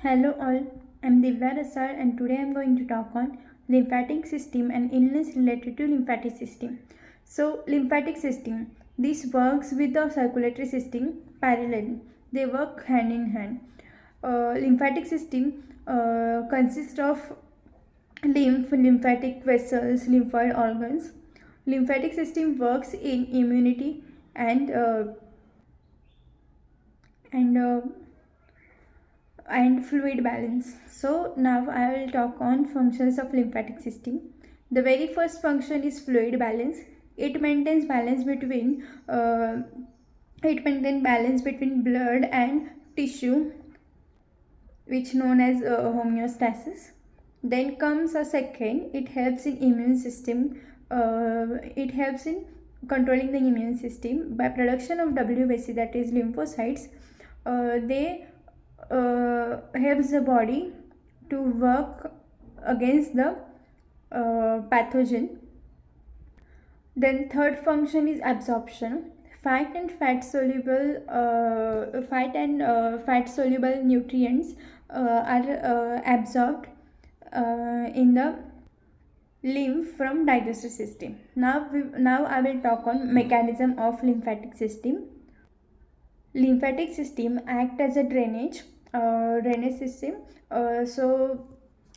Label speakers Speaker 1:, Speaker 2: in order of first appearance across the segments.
Speaker 1: Hello all, I'm Divya Rasar and today I'm going to talk on lymphatic system and illness related to lymphatic system. So lymphatic system, this works with the circulatory system parallelly. They work hand in hand. Lymphatic system consists of lymphatic vessels, lymphoid organs. Lymphatic system works in immunity and and fluid balance. So now I will talk on functions of lymphatic system. The very first function is fluid balance. It maintains balance between uh, blood and tissue, which known as homeostasis. Then comes a second. It helps in immune system. It helps in controlling the immune system by production of WBC, that is lymphocytes. They helps the body to work against the pathogen. Then third function is absorption. Fat soluble nutrients are absorbed in the lymph from digestive system. Now I will talk on mechanism of lymphatic system. Lymphatic system act as a drainage system. So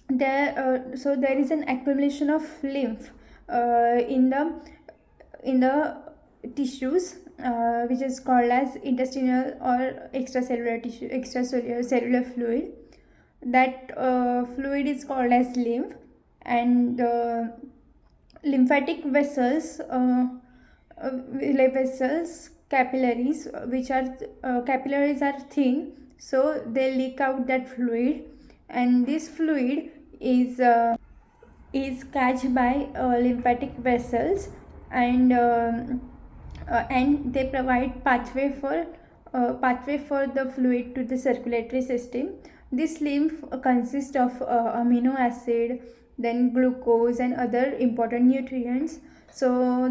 Speaker 1: there is an accumulation of lymph in the tissues, which is called as intestinal or extracellular tissue, extracellular cellular fluid. That fluid is called as lymph. And lymphatic vessels, capillaries, capillaries are thin, so they leak out that fluid, and this fluid is catched by lymphatic vessels, and they provide pathway for the fluid to the circulatory system. This lymph consists of amino acid, then glucose and other important nutrients. So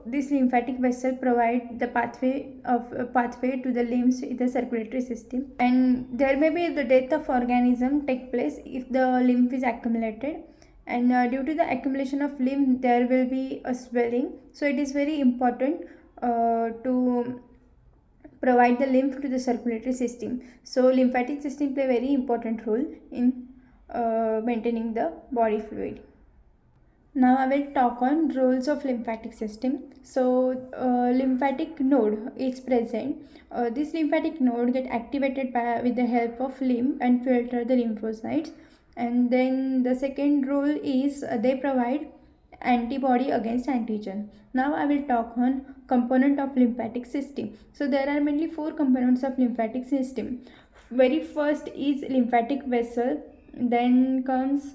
Speaker 1: this lymphatic vessel provide the pathway to the lymph in the circulatory system. And there may be the death of organism take place if the lymph is accumulated, and due to the accumulation of lymph there will be a swelling. So it is very important to provide the lymph to the circulatory system. So lymphatic system play a very important role in maintaining the body fluid. Now I will talk on roles of lymphatic system. So lymphatic node is present. This lymphatic node get activated with the help of lymph and filter the lymphocytes. And then the second role is they provide antibody against antigen. Now I will talk on component of lymphatic system. So there are mainly four components of lymphatic system. Very first is lymphatic vessel, then comes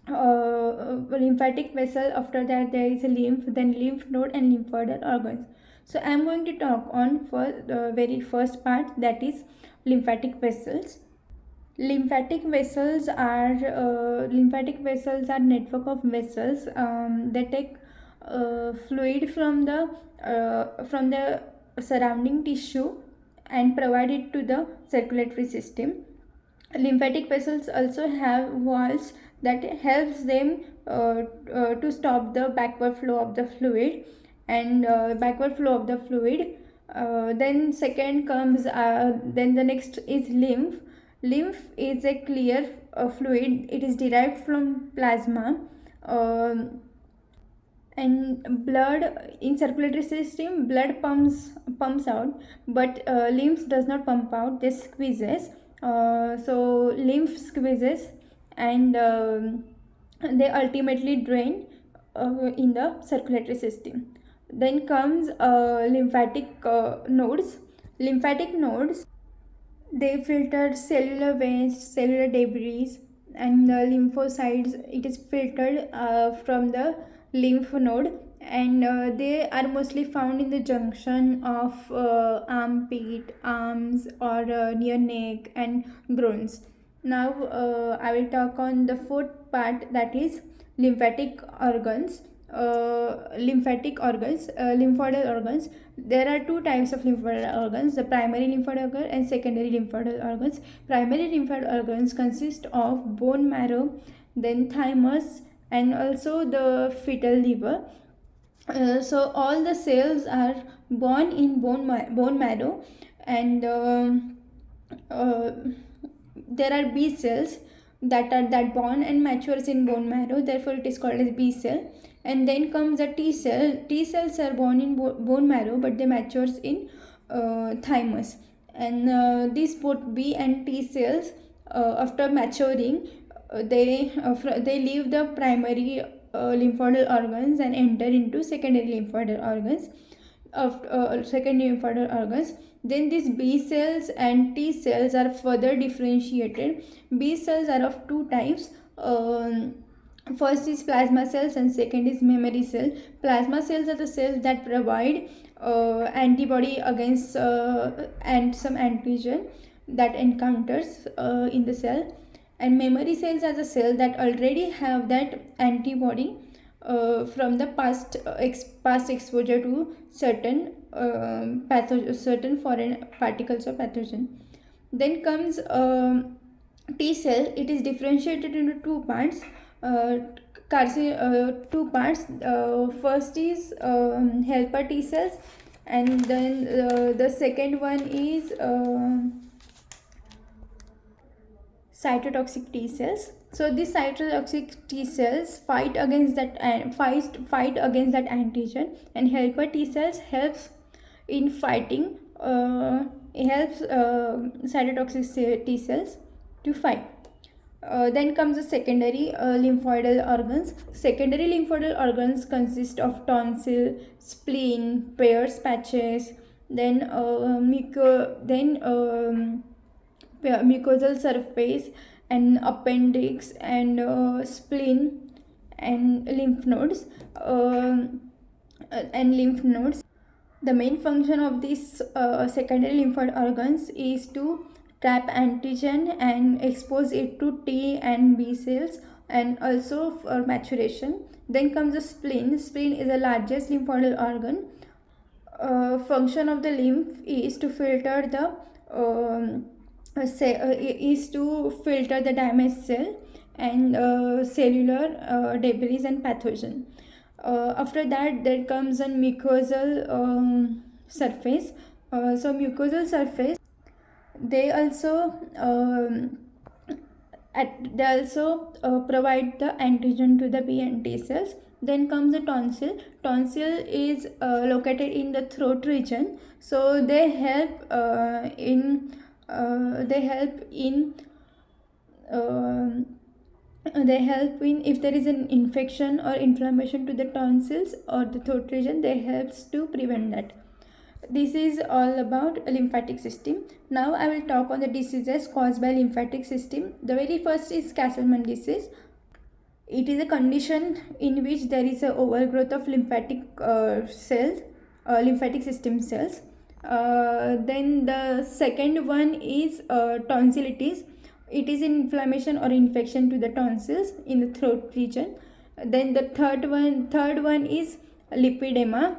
Speaker 1: lymphatic vessel. After that there is a lymph, then lymph node and lymphoid organs. So I am going to talk on for the very first part, that is lymphatic vessels. Lymphatic vessels are network of vessels that take fluid from the surrounding tissue and provide it to the circulatory system. Lymphatic vessels also have valves that helps them to stop the backward flow of the fluid then second comes then the next is lymph. Lymph is a clear fluid. It is derived from plasma. And blood in circulatory system, blood pumps out, but lymph does not pump out, they squeezes. So lymph squeezes, and they ultimately drain in the circulatory system. Then comes lymphatic nodes. Lymphatic nodes, they filter cellular waste, cellular debris, and the lymphocytes. It is filtered from the lymph node, and they are mostly found in the junction of armpit, arms, or near neck and groins. Now I will talk on the fourth part, that is lymphatic organs. lymphatic organs, lymphoidal organs. There are two types of lymphoidal organs: the primary lymphoid organ and secondary lymphoidal organs. Primary lymphoid organs consist of bone marrow, then thymus, and also the fetal liver. So all the cells are born in bone marrow, and uh, there are B cells that born and matures in bone marrow, therefore it is called as B cell. And then comes the T cell. T cells are born in bone marrow, but they matures in thymus. And these both B and T cells, after maturing, they leave the primary lymphoidal organs and enter into secondary lymphoidal organs of secondary lymphoidal organs. Then these B cells and T cells are further differentiated. B cells are of two types. First is plasma cells and second is memory cell. Plasma cells are the cells that provide antibody against and some antigen that encounters in the cell. And memory cells are the cells that already have that antibody from the past exposure to certain certain foreign particles or pathogen. Then comes T cell. It is differentiated into two parts. Two parts. First is helper T cells, and then the second one is cytotoxic T cells. So these cytotoxic T cells fight against that antigen, and helper T cells helps in fighting. Helps cytotoxic T cells to fight. Then comes the secondary lymphoidal organs. Secondary lymphoidal organs consist of tonsil, spleen, Peyer's patches, then mucosal surface, and appendix, and spleen, and lymph nodes. The main function of these secondary lymphoid organs is to trap antigen and expose it to T and B cells, and also for maturation. Then comes the spleen. Spleen is the largest lymphoidal organ. Function of the lymph is to filter the damaged cell and cellular debris and pathogen. After that, there comes a mucosal surface. So mucosal surface, they also provide the antigen to the B and T cells. Then comes the tonsil. Tonsil is located in the throat region, so they help in if there is an infection or inflammation to the tonsils or the throat region. They helps to prevent that. This is all about lymphatic system. Now I will talk on the diseases caused by lymphatic system. The very first is Castleman disease. It is a condition in which there is a overgrowth of lymphatic lymphatic system cells. Then the second one is tonsillitis. It is an inflammation or infection to the tonsils in the throat region. Then the third one is lipedema.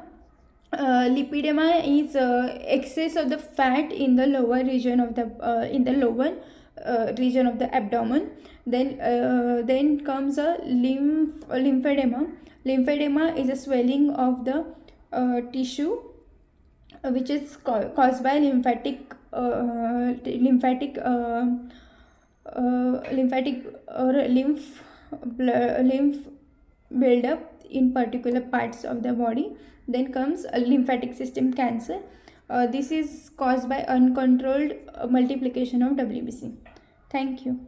Speaker 1: Lipedema is excess of the fat in the lower region of the region of the abdomen. Then comes a lymphedema. Lymphedema is a swelling of the tissue which is caused by lymphatic or lymph buildup in particular parts of the body. Then comes a lymphatic system cancer. This is caused by uncontrolled multiplication of WBC. Thank you.